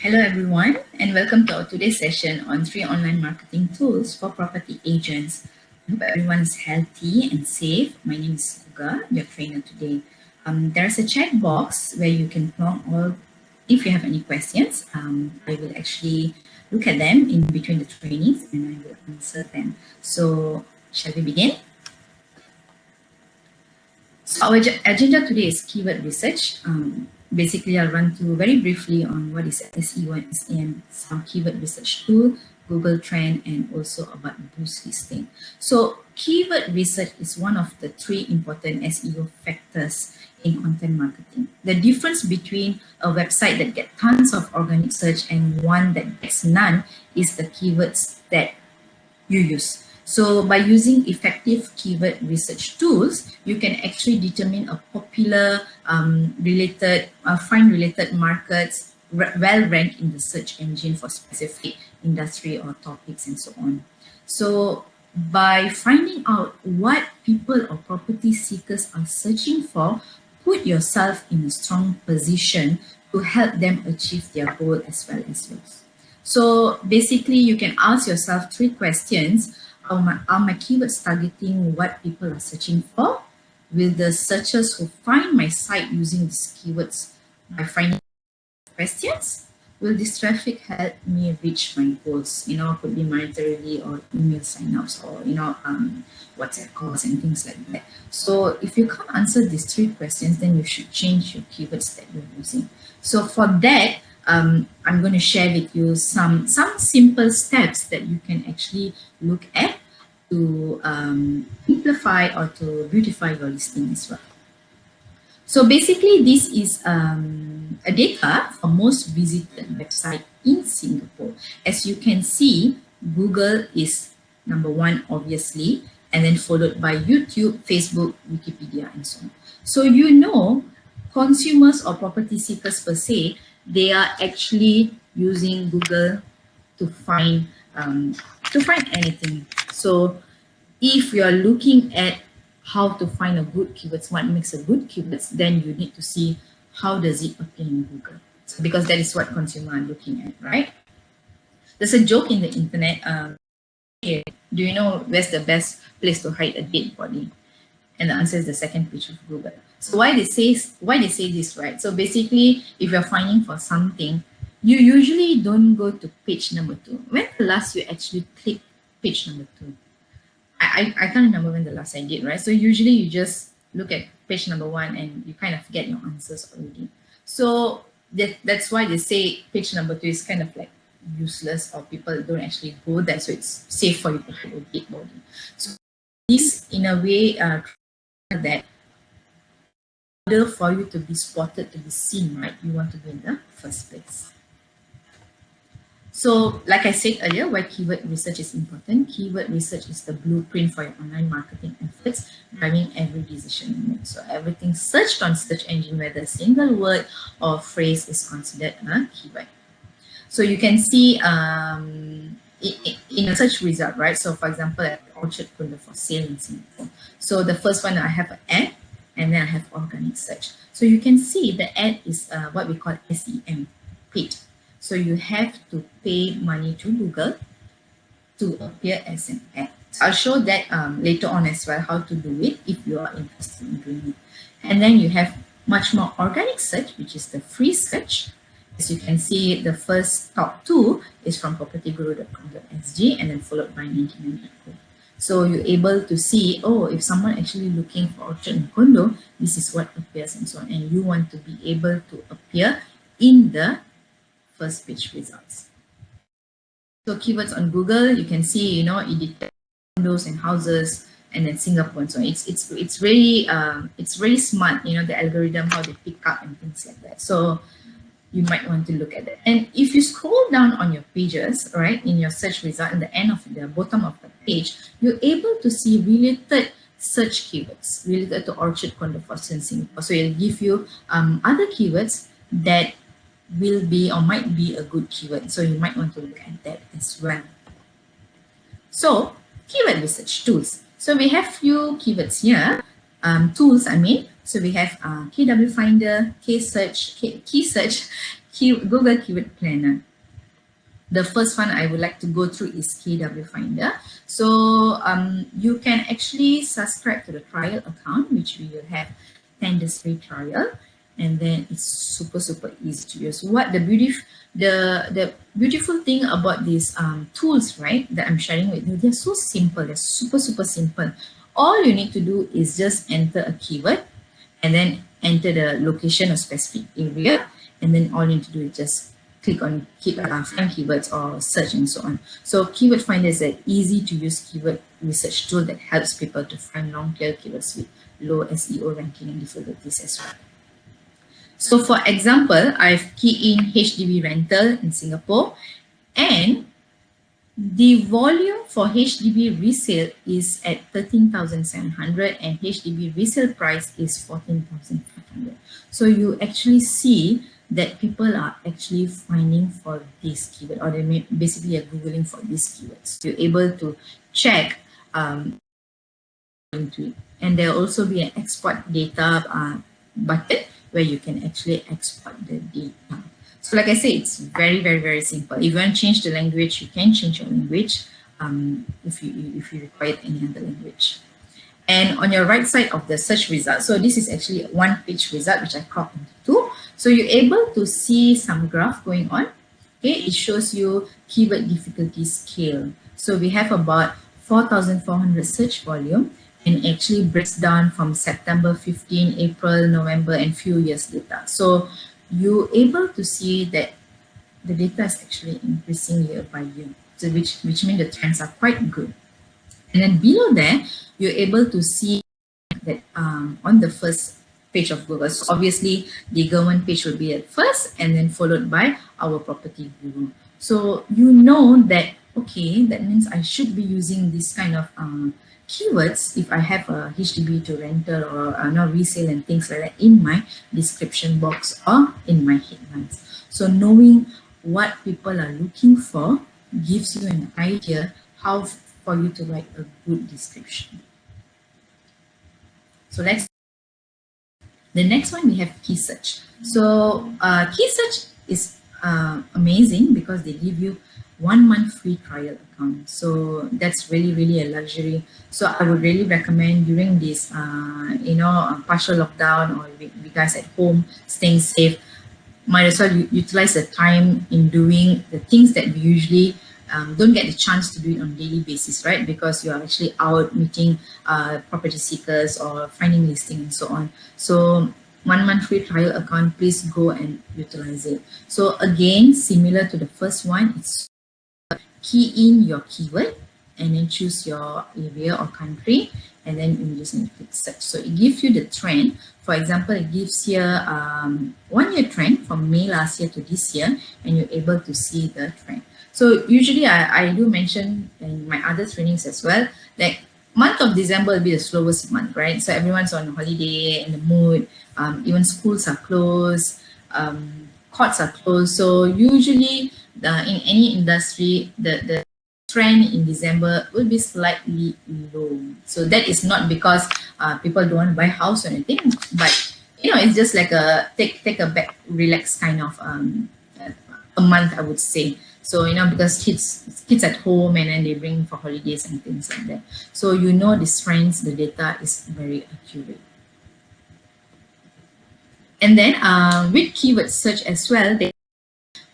Hello everyone, and welcome to our today's session on 3 online marketing tools for property agents. I hope everyone is healthy and safe. My name is Uga, your trainer today. There's a chat box where you can plonk all, if you have any questions, I will actually look at them in between the trainings and I will answer them. So shall we begin? So our agenda today is keyword research. Basically, I'll run through very briefly on what is SEO and SEM, some keyword research tool, Google Trend, and also about boost listing. So keyword research is one of the 3 important SEO factors in content marketing. The difference between a website that gets tons of organic search and one that gets none is the keywords that you use. So by using effective keyword research tools, you can actually determine a popular, find related markets well ranked in the search engine for specific industry or topics and so on. So by finding out what people or property seekers are searching for, put yourself in a strong position to help them achieve their goal as well as yours. So basically, you can ask yourself 3 questions. Are my keywords targeting what people are searching for? Will the searchers who find my site using these keywords by finding questions? Will this traffic help me reach my goals? Could be monetarily or email signups or, WhatsApp calls and things like that. So if you can't answer these 3 questions, then you should change your keywords that you're using. So for that, I'm going to share with you some simple steps that you can actually look at to simplify or to beautify your listing as well. So basically, this is a data for most visited website in Singapore. As you can see, Google is number 1, obviously, and then followed by YouTube, Facebook, Wikipedia, and so on. So consumers or property seekers per se, they are actually using Google to find anything. So if you are looking at how to find a good keywords, what makes a good keywords, then you need to see how does it appear in Google. So, because that is what consumers are looking at, right? There's a joke in the internet. Do you know where's the best place to hide a dead body? And the answer is the second page of Google. So why they say this, right? So basically, if you're finding for something, you usually don't go to page number 2. When the last you actually click page number 2? I can't remember when the last I did, right? So usually you just look at page number 1 and you kind of get your answers already. So that's why they say page number 2 is kind of like useless or people don't actually go there. So it's safe for you to hide a dead body. So this in a way that in order for you to be spotted, to be seen, right, you want to be in the first place. So like I said earlier, why keyword research is important. Keyword research is the blueprint for your online marketing efforts, driving every decision you make. So everything searched on search engine, whether a single word or phrase, is considered a keyword. So you can see in a search result, right? So for example, at Orchard Condo for sale in Singapore. So the first one, I have an ad, and then I have organic search. So you can see the ad is what we call SEM, paid. So you have to pay money to Google to appear as an ad. So I'll show that later on as well, how to do it if you are interested in doing it. And then you have much more organic search, which is the free search. As you can see, the first top 2 is from propertyguru.com.sg and then followed by 99.co. So you're able to see, if someone actually looking for Orchard and Condo, this is what appears and so on. And you want to be able to appear in the first page results. So keywords on Google, you can see, it detects condos and houses and then Singapore and so on. It's very smart, the algorithm, how they pick up and things like that. So you might want to look at that. And if you scroll down on your pages, right, in your search result, in the end of the bottom of the page, you're able to see related search keywords related to Orchard Condo for Singapore. So it'll give you other keywords that will be or might be a good keyword. So you might want to look at that as well. So keyword research tools. So we have few keywords here, tools I mean. So we have KWFinder, Key Search, Google Keyword Planner. The first one I would like to go through is KWFinder. So you can actually subscribe to the trial account, which we will have 10 days free trial, and then it's super easy to use. What the beautiful thing about these tools, right, that I'm sharing with you, they're so simple. They're super simple. All you need to do is just enter a keyword and then enter the location or specific area, and then all you need to do is just click on find keywords or search and so on. So Keyword Finder is an easy to use keyword research tool that helps people to find long tail keywords with low SEO ranking and difficulties as well. So for example, I've keyed in HDB rental in Singapore, and the volume for HDB resale is at 13,700 and HDB resale price is 14,500. So you actually see that people are actually finding for this keyword, or they basically are Googling for these keywords. You're able to check into it. And there'll also be an export data button where you can actually export the data. So like I say, it's very simple. If you want to change the language, you can change your language if you require any other language. And on your right side of the search result, so this is actually a one-page result which I cropped into two. So you're able to see some graph going on. Okay, it shows you keyword difficulty scale. So we have about 4,400 search volume, and actually breaks down from September 15, April, November, and few years data. So you're able to see that the data is actually increasing year by year, so which means the trends are quite good. And then below there, you're able to see that on the first page of Google. So obviously, the government page will be at first, and then followed by our property guru. So you know that, okay, that means I should be using this kind of keywords if I have a HDB to rental or resale and things like that in my description box or in my headlines. So knowing what people are looking for gives you an idea how for you to write a good description. So the next one we have key search. So key search is amazing because they give you 1 month free trial account. So that's really a luxury. So I would really recommend during this partial lockdown, or you guys at home staying safe, might as well utilize the time in doing the things that we usually don't get the chance to do it on a daily basis, right? Because you are actually out meeting property seekers or finding listing and so on. So 1 month free trial account, please go and utilize it. So again, similar to the first one, it's key in your keyword and then choose your area or country, and then you just need to click search. So it gives you the trend. For example, it gives here 1 year trend from May last year to this year, and you're able to see the trend. So usually I do mention in my other trainings as well that month of December will be the slowest month, right? So everyone's on holiday and the mood, even schools are closed, courts are closed. So usually in any industry, the trend in December will be slightly low. So that is not because people don't want to buy a house or anything, but it's just like a take a back, relax kind of a month, I would say. So because kids at home, and then they bring for holidays and things like that. So these trends, the data is very accurate. And then with keyword search as well,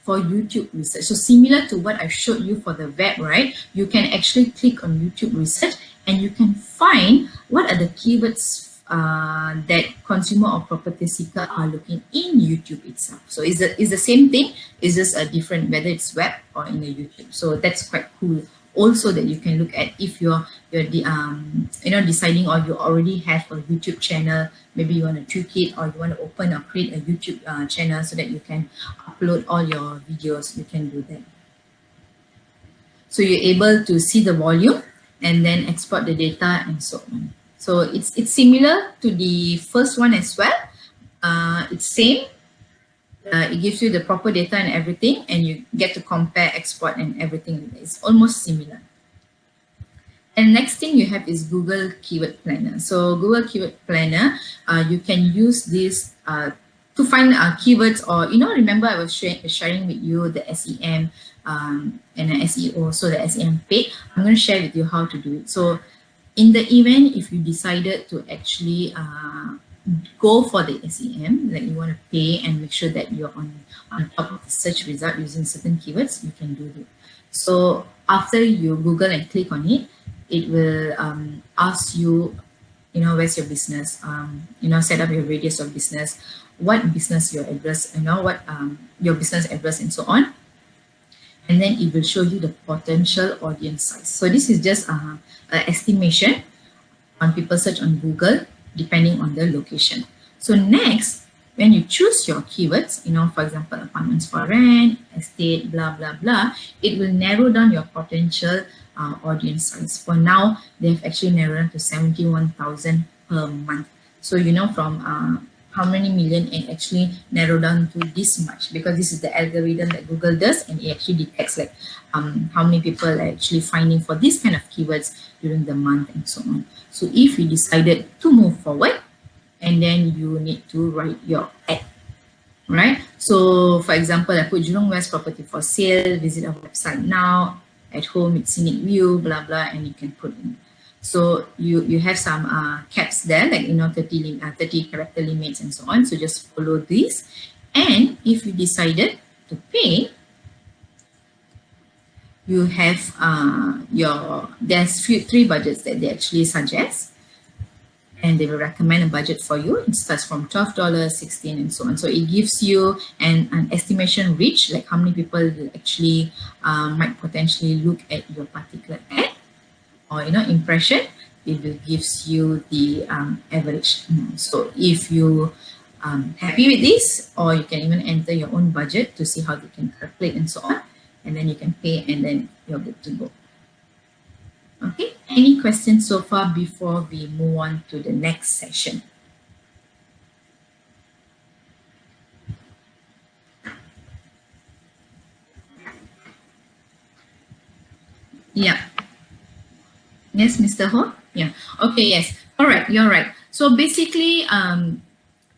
for YouTube research. So similar to what I showed you for the web, right? You can actually click on YouTube research and you can find what are the keywords that consumer or property seeker are looking in YouTube itself. So it's the same thing, it's just a different, whether it's web or in the YouTube. So that's quite cool. Also that you can look at if you're deciding, or you already have a YouTube channel, maybe you want to tweak it, or you want to open or create a YouTube channel so that you can upload all your videos, you can do that. So you're able to see the volume and then export the data and so on. So it's similar to the first one as well. It's same. It gives you the proper data and everything, and you get to compare, export, and everything. It's almost similar. And next thing you have is Google Keyword Planner. So Google Keyword Planner, you can use this to find keywords, or remember I was sharing with you the SEM and the SEO, so the SEM paid. I'm going to share with you how to do it. So in the event if you decided to actually go for the SEM, like you want to pay and make sure that you're on top of the search result using certain keywords, you can do it. So after you Google and click on it, it will ask you, where's your business, set up your radius of business, what business your address, what your business address and so on. And then it will show you the potential audience size. So this is just an estimation on people search on Google depending on the location. So next, when you choose your keywords, for example, apartments for rent, estate, blah, blah, blah, it will narrow down your potential audience size. For now, they've actually narrowed down to 71,000 per month. So, from how many million, it actually narrowed down to this much, because this is the algorithm that Google does, and it actually detects like how many people are actually finding for this kind of keywords during the month and so on. So if you decided to move forward, and then you need to write your ad, right? So for example, I put Jurong West property for sale, visit our website now, at home with scenic view, blah, blah, and you can put in. So you have some caps there, like 30 character limits and so on. So just follow this. And if you decided to pay, you have there's three budgets that they actually suggest, and they will recommend a budget for you. It starts from $12, $16, and so on. So it gives you an estimation reach, like how many people will actually might potentially look at your particular ad or impression. It will gives you the average. So if you happy with this, or you can even enter your own budget to see how they can calculate and so on, and then you can pay, and then you're good to go. Okay, any questions so far before we move on to the next session? Yeah. Yes, Mr. Ho? Yeah. Okay, yes. All right, you're right. So basically,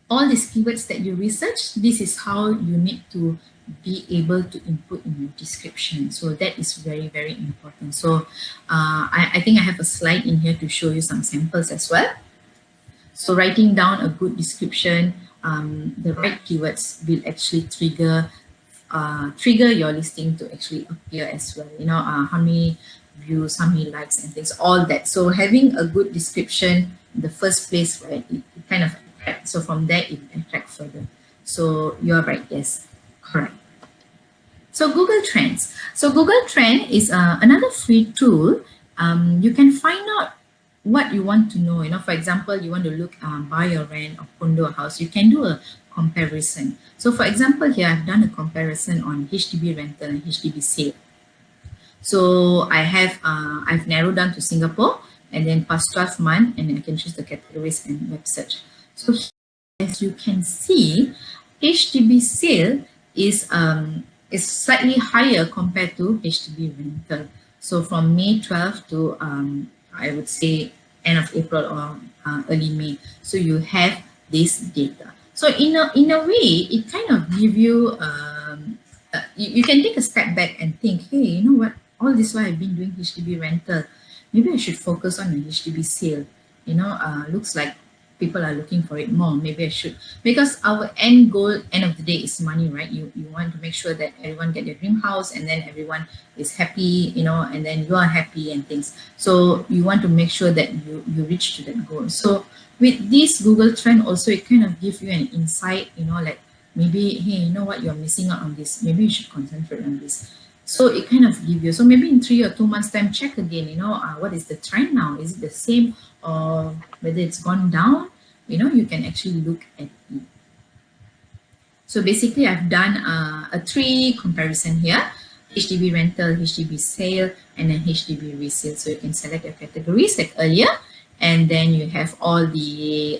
all these keywords that you research, this is how you need to be able to input in your description. So that is very, very important. So I think I have a slide in here to show you some samples as well. So writing down a good description, the right keywords will actually trigger your listing to actually appear as well. How many views, how many likes and things, all that. So having a good description in the first place, right, it kind of attracts. So from there, it attracts further. So you're right, yes, correct. So Google Trends. So Google Trend is another free tool. You can find out what you want to know. For example, you want to look buy or rent or condo or house, you can do a comparison. So for example, here I've done a comparison on HDB rental and HDB sale. So I've narrowed down to Singapore, and then past 12 months, and then I can choose the categories and web search. So here, as you can see, HDB sale is slightly higher compared to HDB rental. So from May 12 to I would say end of April or early May. So you have this data. So in a way, it kind of give you you can take a step back and think, hey, you know what? All this while I've been doing HDB rental, maybe I should focus on the HDB sale. Looks like people are looking for it more. Maybe I should, because our end goal, end of the day, is money, right? You want to make sure that everyone get their dream house, and then everyone is happy, and then you are happy and things. So you want to make sure that you reach to that goal. So with this Google Trend also, it kind of gives you an insight, like maybe, hey, you know what, you're missing out on this. Maybe you should concentrate on this. So it kind of gives you, so maybe in 3 or 2 months time, check again, what is the trend now? Is it the same, or whether it's gone down? You can actually look at it. So basically, I've done a 3 comparison here: HDB rental, HDB sale, and then HDB resale. So you can select your categories like earlier, and then you have all the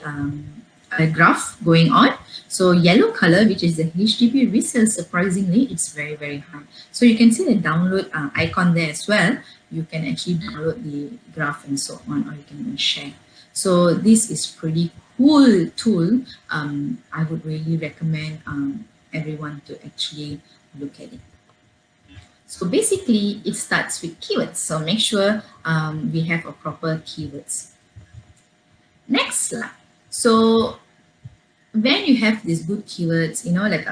graph going on. So yellow color, which is the HDB resale, surprisingly, it's very, very high. So you can see the download icon there as well. You can actually download the graph and so on, or you can even share. So this is pretty cool tool, I would really recommend everyone to actually look at it. So basically, it starts with keywords. So make sure we have a proper keywords. Next slide. So when you have these good keywords, you know, like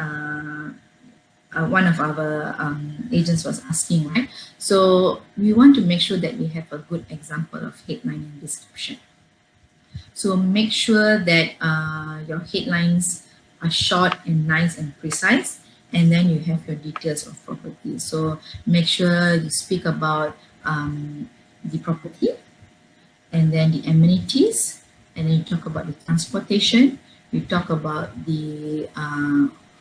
one of our agents was asking, right? So we want to make sure that we have a good example of headline and description. So make sure that your headlines are short and nice and precise, and then you have your details of property. So make sure you speak about the property, and then the amenities, and then you talk about the transportation, you talk about the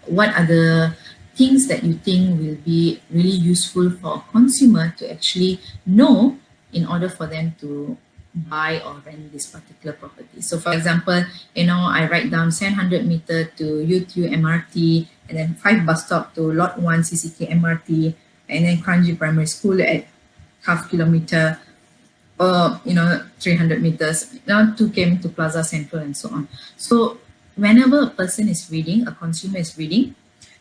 what are the things that you think will be really useful for a consumer to actually know in order for them to buy or rent this particular property. So for example, you know, I write down 700 meter to UTU MRT, and then 5 bus stop to lot 1 CCK MRT, and then Kranji Primary School at half kilometer, or you know, 300 meters, now 2 km to Plaza Central, and so on. So whenever a person is reading, a consumer is reading,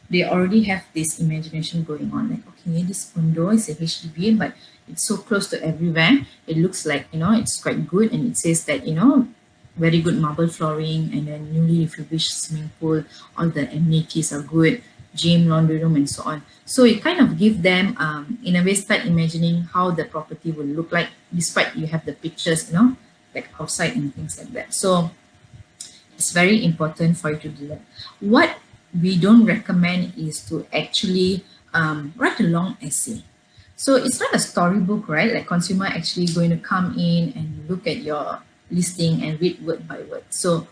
they already have this imagination going on, like, okay, this condo is a HDB, but it's so close to everywhere. It looks like, you know, it's quite good, and it says that, you know, very good marble flooring, and then newly refurbished swimming pool, all the amenities are good, gym, laundry room, and so on. So it kind of give them, in a way, start imagining how the property will look like, despite you have the pictures, you know, like outside and things like that. So it's very important for you to do that. What we don't recommend is to actually write a long essay. So it's not a storybook, right? Like consumer actually going to come in and look at your listing and read word by word. So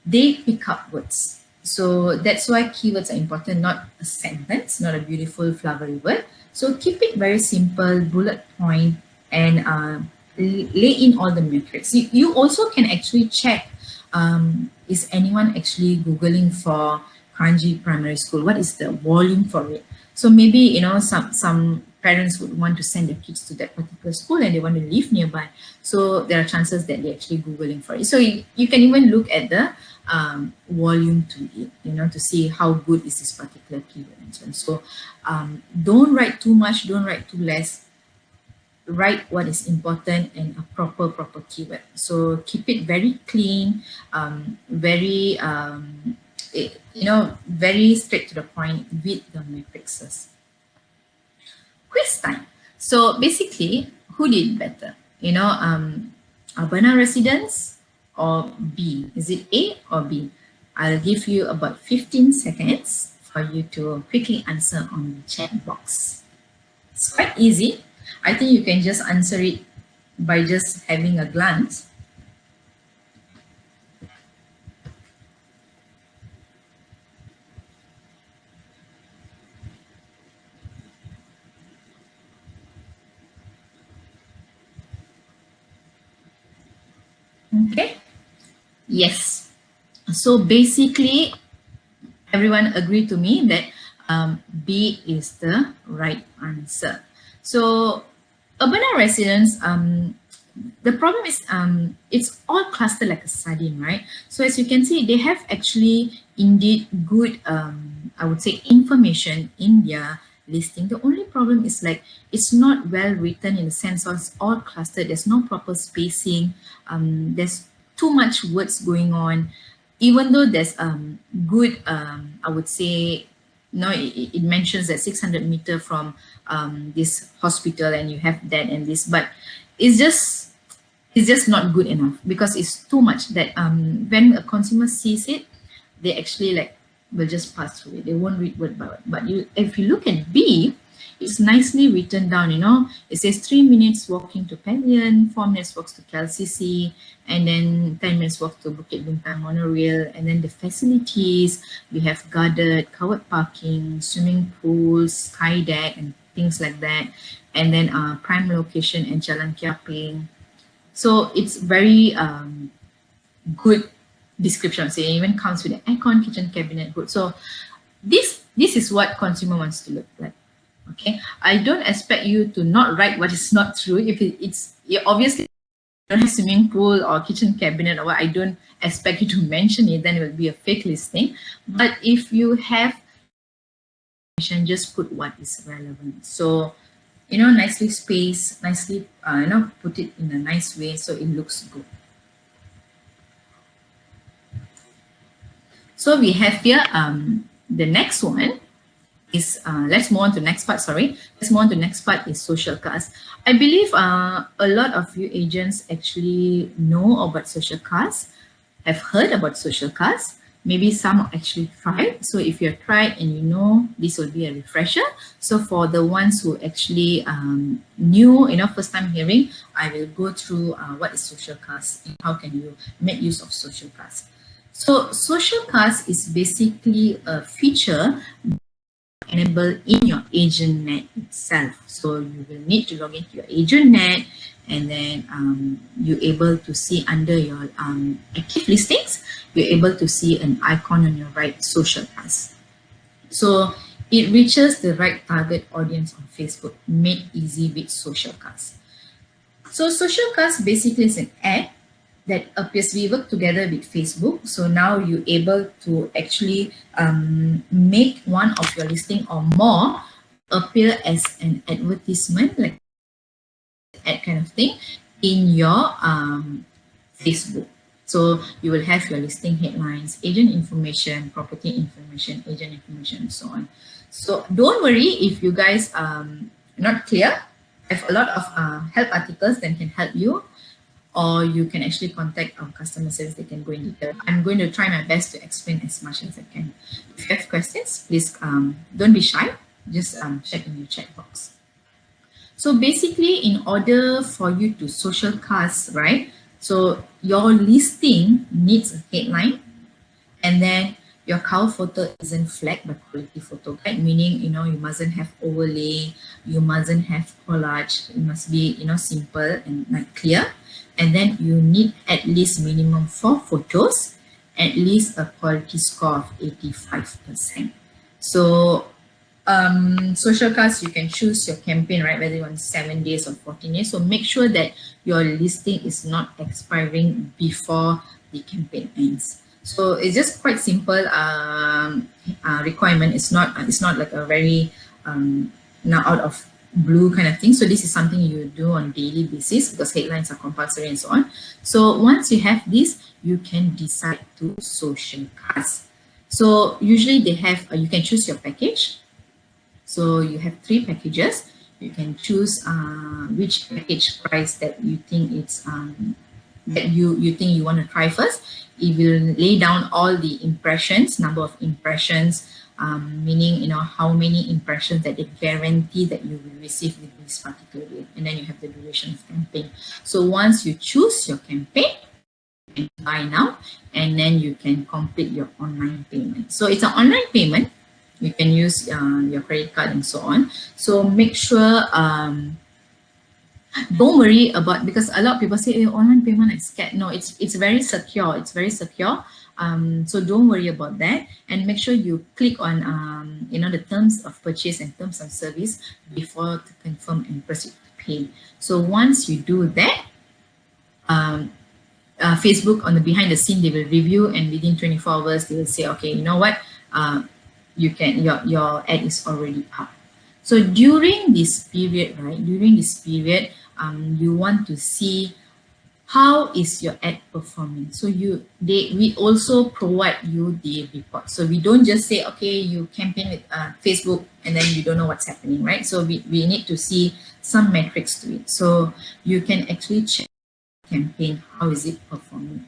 they pick up words. So that's why keywords are important, not a sentence, not a beautiful flowery word. So keep it very simple, bullet point, and lay in all the metrics. You also can actually check, is anyone actually Googling for Kranji Primary School? What is the volume for it? So maybe, you know, some parents would want to send their kids to that particular school and they want to live nearby. So there are chances that they're actually Googling for it. So you can even look at the volume to it, you know, to see how good is this particular keyword and so on. So don't write too much, don't write too less. Write what is important and a proper keyword. So keep it very clean, very you know, very straight to the point with the matrices. Quiz time. So basically, who did better? You know, Urbana residents or B? Is it A or B? I'll give you about 15 seconds for you to quickly answer on the chat box. It's quite easy. I think you can just answer it by just having a glance. Okay. Yes. So basically, everyone agree to me that B is the right answer. So Urbana residents, the problem is it's all clustered like a sardine, right? So as you can see, they have actually indeed good, I would say, information in their listing. The only problem is like it's not well written in the sense of it's all clustered. There's no proper spacing. There's too much words going on. Even though there's good, I would say, no, it mentions that 600 meter from this hospital, and you have that and this, but it's just not good enough because it's too much that when a consumer sees it, they actually like will just pass through it. They won't read word by word. But if you look at B, it's nicely written down, you know. It says 3 minutes walking to Pavilion, 4 minutes walks to KLCC, and then 10 minutes walk to Bukit Bintang monorail. And then the facilities, we have guarded, covered parking, swimming pools, sky deck, and things like that. And then prime location and Jalan Kiaping. So it's very good description. So it even comes with an aircon, kitchen cabinet, good. So this is what consumer wants to look like. Okay, I don't expect you to not write what is not true. If it's obviously don't have swimming pool or kitchen cabinet or what, I don't expect you to mention it, then it will be a fake listing. But if you have, just put what is relevant. So, you know, nicely spaced, nicely, you know, put it in a nice way so it looks good. So we have here the next one is let's move on to the next part. Sorry, let's move on to the next part is social cast. I believe a lot of you agents actually know about social cast, have heard about social cast. Maybe some actually tried. So if you've tried and you know, this will be a refresher. So for the ones who actually new, you know, first time hearing, I will go through what is social cast and how can you make use of social cast. So social cast is basically a feature enabled in your agent net itself. So you will need to log into your agent net, and then you're able to see under your active listings, you're able to see an icon on your right, social cast. So it reaches the right target audience on Facebook, made easy with social cast. So social cast basically is an ad that appears. We work together with Facebook. So now you're able to actually make one of your listing or more appear as an advertisement, like ad kind of thing, in your Facebook. So you will have your listing headlines, agent information, property information, agent information, and so on. So don't worry if you guys not clear. I have a lot of help articles that can help you, or you can actually contact our customer service. They can go in detail. I'm going to try my best to explain as much as I can. If you have questions, please don't be shy. Just check in your chat box. So basically, in order for you to social cast, right? So your listing needs a headline, and then your cover photo isn't flagged by quality photo guide, meaning, you know, you mustn't have overlay, you mustn't have collage, it must be, you know, simple and like clear. And then you need at least minimum 4 photos, at least a quality score of 85%. So social cast, you can choose your campaign, right, whether you want 7 days or 14 days. So make sure that your listing is not expiring before the campaign ends. So it's just quite simple requirement. It's not like a very now out of blue kind of thing. So this is something you do on daily basis because headlines are compulsory and so on. So once you have this, you can decide to social cast. So usually they have you can choose your package. So you have 3 packages. You can choose which package price that you think it's that you think you want to try first. It will lay down all the impressions, number of impressions, meaning, you know, how many impressions that they guarantee that you will receive with this particular day. And then you have the duration of campaign. So once you choose your campaign, you can buy now, and then you can complete your online payment. So it's an online payment. You can use your credit card and so on. So make sure don't worry about, because a lot of people say, hey, online payment, I'm scared. No, it's very secure. It's very secure. So don't worry about that, and make sure you click on you know, the terms of purchase and terms of service before to confirm and proceed to pay. So once you do that, Facebook on the behind the scene, they will review, and within 24 hours they will say, okay, you know what, you can, your ad is already up. So during this period, right, you want to see how is your ad performing. So we also provide you the report. So we don't just say, okay, you campaign with Facebook and then you don't know what's happening, right? So we need to see some metrics to it. So you can actually check campaign, how is it performing.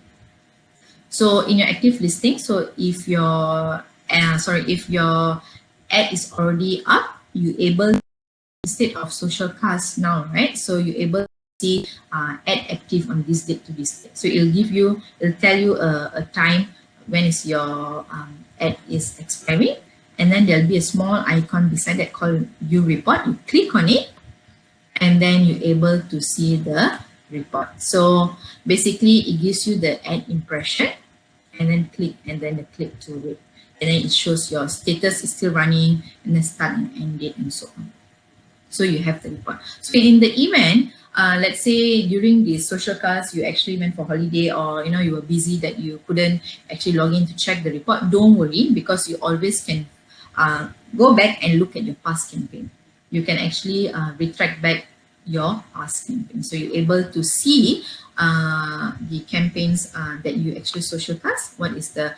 So in your active listing, so if your if your ad is already up, you able, instead of social cast now, right? So you're able to see ad active on this date to this date. So it'll tell you a time when is your ad is expiring, and then there'll be a small icon beside that called view report. You click on it, and then you're able to see the report. So basically it gives you the ad impression, and then click, and then the click to it, and then it shows your status is still running, and then start and end date and so on. So you have the report. So in the event let's say during the social cast you actually went for holiday, or you were busy that you couldn't actually log in to check the report, don't worry, because you always can go back and look at your past campaign. You can actually retract back your past campaign, so you're able to see the campaigns that you actually social cast, what is the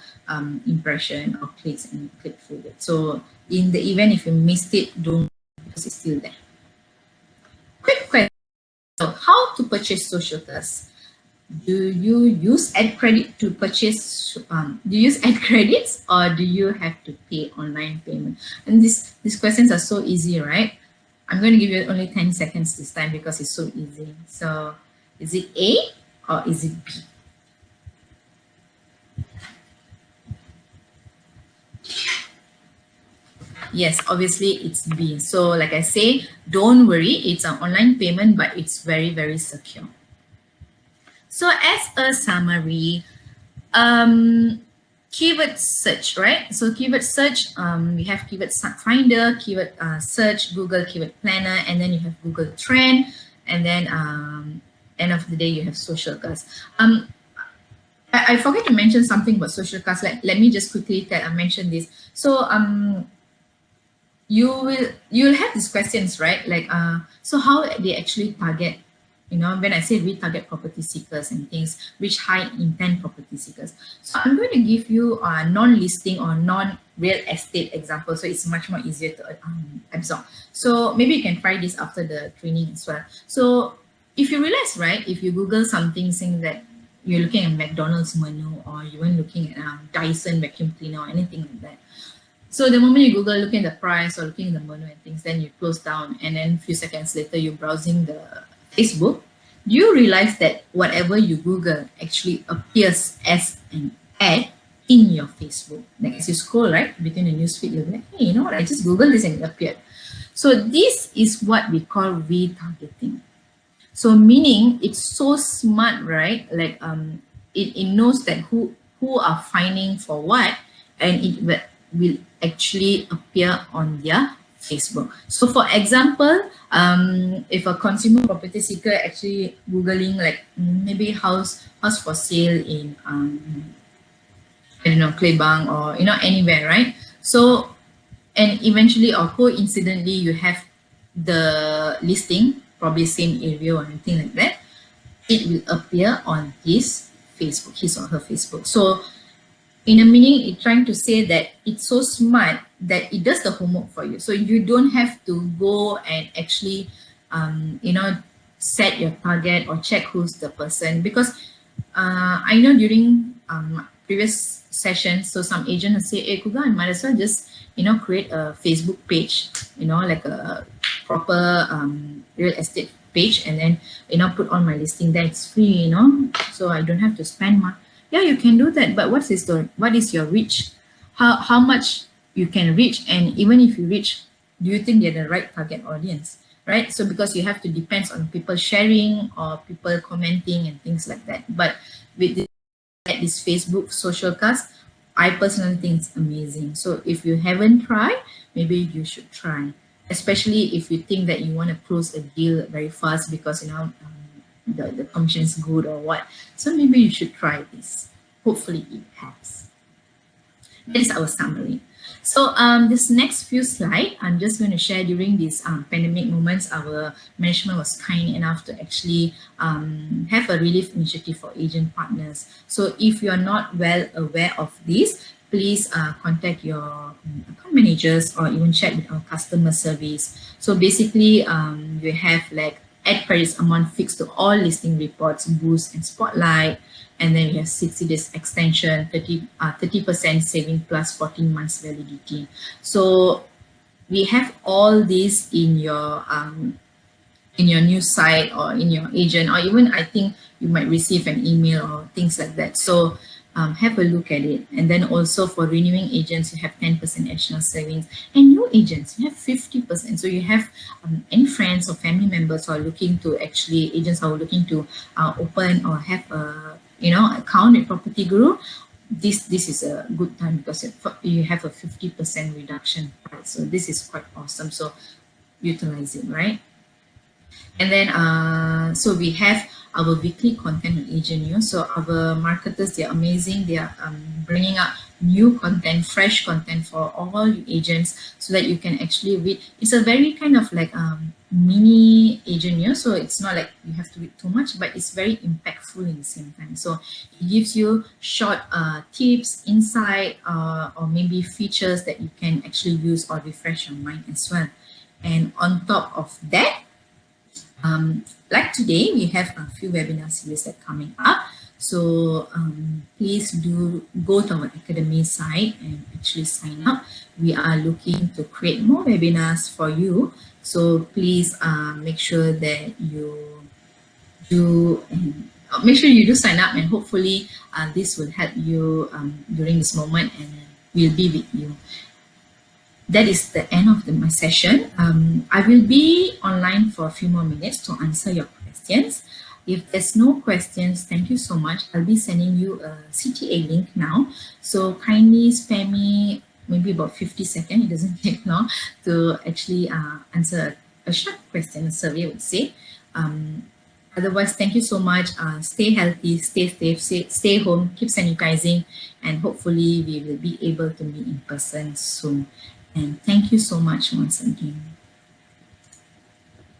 impression or clicks and click through it. So in the event if you missed it, don't, because it's still there. Quick question. So how to purchase social cast? Do you use ad credit to purchase? Do you use ad credits, or do you have to pay online payment? And these questions are so easy, right? I'm going to give you only 10 seconds this time because it's so easy. So is it A or is it B? Yes, obviously it's B. So like I say, don't worry, it's an online payment, but it's very, very secure. So as a summary, keyword search, right? So keyword search, we have keyword finder, keyword search, Google keyword planner, and then you have Google trend, and then end of the day you have social cast. I forgot to mention something about social cast. Let me just quickly mention this. So you'll have these questions, right? Like so how they actually target, when I say retarget property seekers and things, which high intent property seekers. So I'm going to give you a non-listing or non-real estate example, so it's much more easier to absorb. So maybe you can try this after the training as well. So if you realize, right, if you Google something saying that you're looking at McDonald's menu, or you were looking at Dyson vacuum cleaner or anything like that. So the moment you Google looking at the price or looking at the menu and things, then you close down, and then a few seconds later you're browsing the Facebook. Do you realize that whatever you Google actually appears as an ad in your Facebook? Like as you scroll right between the newsfeed, you'll be like, hey, you know what? I just Googled this and it appeared. So this is what we call retargeting. So meaning it's so smart, right? Like it knows that who are finding for what, and it will actually appear on their Facebook. So for example, if a consumer property seeker actually Googling like maybe house for sale in I don't know, Klebang, or anywhere, right? So and eventually or coincidentally you have the listing, probably same area or anything like that, it will appear on his Facebook, his or her Facebook. So in a meaning, it's trying to say that it's so smart that it does the homework for you. So you don't have to go and actually, set your target or check who's the person. Because I know during previous sessions, so some agent will say, hey, Kuga, I might as well just, create a Facebook page, like a proper real estate page, and then, put on my listing there. It's free, so I don't have to spend much. Yeah, you can do that, but what is your reach? How much you can reach, and even if you reach, do you think you're the right target audience, right? So because you have to depend on people sharing or people commenting and things like that. But with this Facebook social cast, I personally think it's amazing. So if you haven't tried, maybe you should try, especially if you think that you want to close a deal very fast because the commission is good or what. So maybe you should try this. Hopefully it helps. That is our summary. So this next few slides, I'm just going to share during these pandemic moments, our management was kind enough to actually have a relief initiative for agent partners. So if you're not well aware of this, please contact your account managers or even check with our customer service. So basically, you have like ad credits amount fixed to all listing reports, boost and spotlight, and then you have 60 days extension, 30% saving plus 14 months validity. So we have all this in your news site or in your agent, or even I think you might receive an email or things like that. So have a look at it. And then also for renewing agents, you have 10% additional savings, and new agents, you have 50%. So you have any friends or family members who are looking to actually, agents are looking to open or have a account with Property Guru. This is a good time because you have a 50% reduction price. So this is quite awesome. So utilize it, right? And then, so we have our weekly content on Agent News. So our marketers, they're amazing. They are bringing up new content, fresh content for all you agents so that you can actually read. It's a very kind of like mini Agent News. So it's not like you have to read too much, but it's very impactful in the same time. So it gives you short tips, insight, or maybe features that you can actually use or refresh your mind as well. And on top of that, like today, we have a few webinar series that are coming up. So please do go to our Academy site and actually sign up. We are looking to create more webinars for you. So please make sure that you do make sure you do sign up, and hopefully this will help you during this moment, and we'll be with you. That is the end of my session. I will be online for a few more minutes to answer your questions. If there's no questions, thank you so much. I'll be sending you a CTA link now. So kindly spare me maybe about 50 seconds. It doesn't take long to actually answer a short question, a survey, I would say. Otherwise, thank you so much. Stay healthy, stay safe, stay home, keep sanitizing, and hopefully we will be able to meet in person soon. And thank you so much once again.